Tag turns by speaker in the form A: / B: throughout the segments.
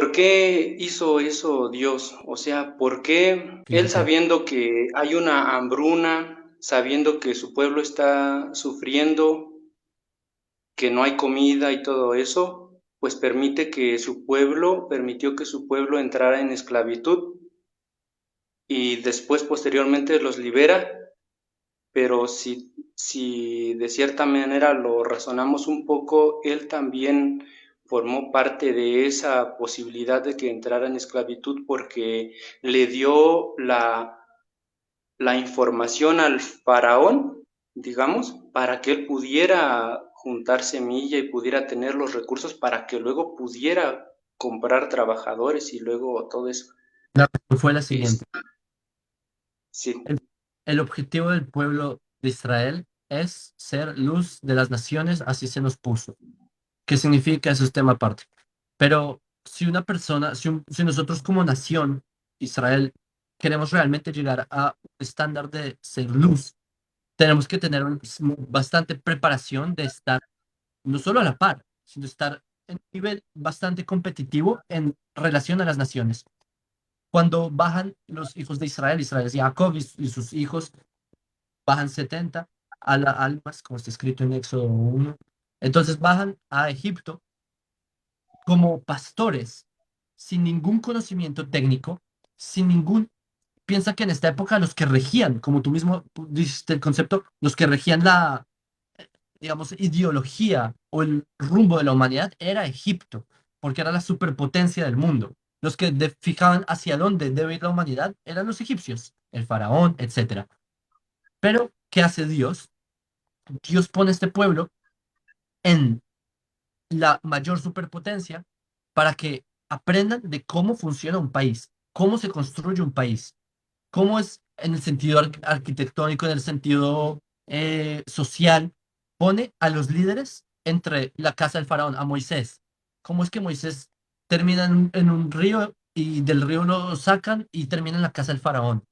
A: ¿por qué hizo eso Dios? O sea, ¿por qué Él
B: Fíjate.
A: sabiendo que hay una hambruna, sabiendo que su pueblo está sufriendo, que no hay comida y todo eso, pues permitió que su pueblo entrara en esclavitud y después posteriormente los libera, pero si de cierta manera lo razonamos un poco, él también formó parte de esa posibilidad de que entrara en esclavitud porque le dio la información al faraón, digamos, para que él pudiera juntar semilla y pudiera tener los recursos para que luego pudiera comprar trabajadores y luego todo eso.
B: La razón fue la
A: Es,
B: siguiente.
A: sí,
B: El, el objetivo del pueblo de Israel es ser luz de las naciones, así se nos puso. ¿Qué significa? Eso es tema aparte. Pero si una persona, si nosotros como nación, Israel, queremos realmente llegar a un estándar de ser luz, tenemos que tener bastante preparación de estar no solo a la par, sino estar en un nivel bastante competitivo en relación a las naciones. Cuando bajan los hijos de Israel, Israel es Jacob y sus hijos, bajan 70 a las almas, como está escrito en Éxodo 1. Entonces bajan a Egipto como pastores, sin ningún conocimiento técnico, sin ningún... Piensa que en esta época los que regían, como tú mismo dices el concepto, los que regían la, digamos, ideología o el rumbo de la humanidad era Egipto, porque era la superpotencia del mundo. Los que fijaban hacia dónde debe ir la humanidad eran los egipcios, el faraón, etcétera. Pero, ¿qué hace Dios? Dios pone a este pueblo en la mayor superpotencia para que aprendan de cómo funciona un país, cómo se construye un país, cómo es en el sentido arquitectónico, en el sentido social, pone a los líderes entre la casa del faraón, a Moisés. ¿Cómo es que Moisés termina en un río y del río lo sacan y termina en la casa del faraón?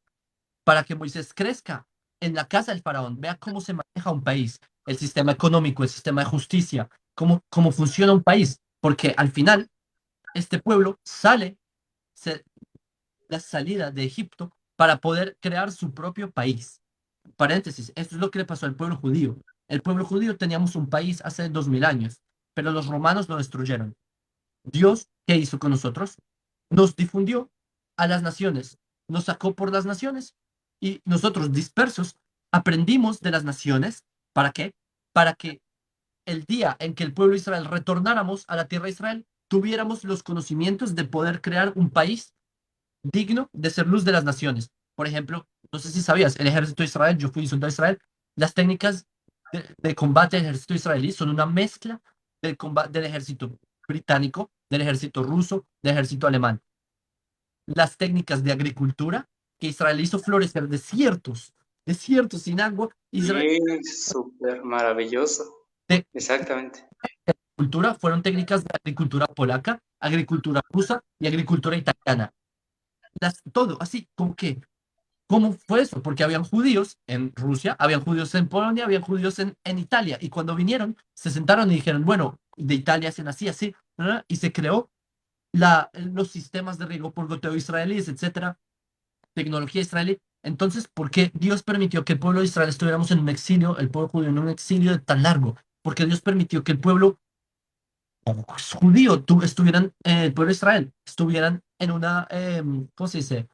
B: Para que Moisés crezca en la casa del faraón, vea cómo se maneja un país, el sistema económico, el sistema de justicia, cómo funciona un país, porque al final este pueblo sale, la salida de Egipto para poder crear su propio país. Paréntesis, esto es lo que le pasó al pueblo judío. El pueblo judío teníamos un país hace 2000 años, pero los romanos lo destruyeron. Dios, ¿qué hizo con nosotros? Nos difundió a las naciones, nos sacó por las naciones y nosotros dispersos aprendimos de las naciones. ¿Para qué? Para que el día en que el pueblo de Israel retornáramos a la tierra de Israel, tuviéramos los conocimientos de poder crear un país digno de ser luz de las naciones. Por ejemplo, no sé si sabías, el ejército de Israel, yo fui soldado de Israel, las técnicas de combate del ejército israelí son una mezcla del combate del ejército británico, del ejército ruso, del ejército alemán. Las técnicas de agricultura que Israel hizo florecer desiertos, desiertos sin agua. Israel,
A: sí, súper maravilloso,
B: de
A: exactamente.
B: cultura fueron técnicas de agricultura polaca, agricultura rusa y agricultura italiana. Todo así, como que ¿cómo fue eso? Porque habían judíos en Rusia, habían judíos en Polonia, habían judíos en Italia. Y cuando vinieron, se sentaron y dijeron, bueno, de Italia hacen así, así, ¿verdad? Y se creó los sistemas de riego por goteo israelíes, etcétera, tecnología israelí. Entonces, ¿por qué Dios permitió que el pueblo de Israel estuviéramos en un exilio, el pueblo judío en un exilio tan largo? Porque Dios permitió que el pueblo judío estuvieran, el pueblo de Israel, estuvieran en una, ¿cómo se dice?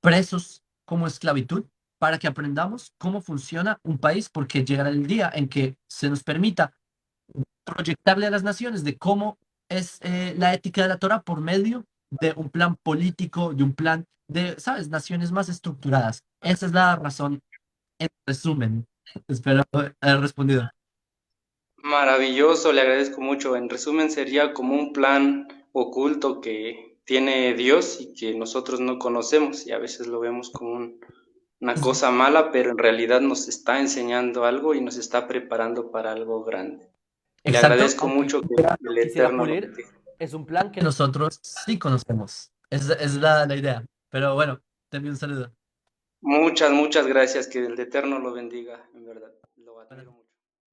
B: Presos como esclavitud para que aprendamos cómo funciona un país, porque llegará el día en que se nos permita proyectarle a las naciones de cómo es la ética de la Torah por medio de un plan político, de un plan de, ¿sabes?, naciones más estructuradas. Esa es la razón, en resumen. Espero haber respondido.
A: Maravilloso, le agradezco mucho. En resumen, sería como un plan oculto que tiene Dios y que nosotros no conocemos y a veces lo vemos como una
B: Es-
A: cosa mala, pero en realidad nos está enseñando algo y nos está preparando para algo grande. Le
B: Exacto,
A: agradezco
B: aunque
A: mucho que el
B: quisiera
A: Eterno lo
B: pulir,
A: bendiga.
B: es un plan que nosotros sí conocemos. Es la idea. Pero bueno, te envío un saludo.
A: Muchas, muchas gracias, que el Eterno lo bendiga, en verdad. Lo admiro mucho.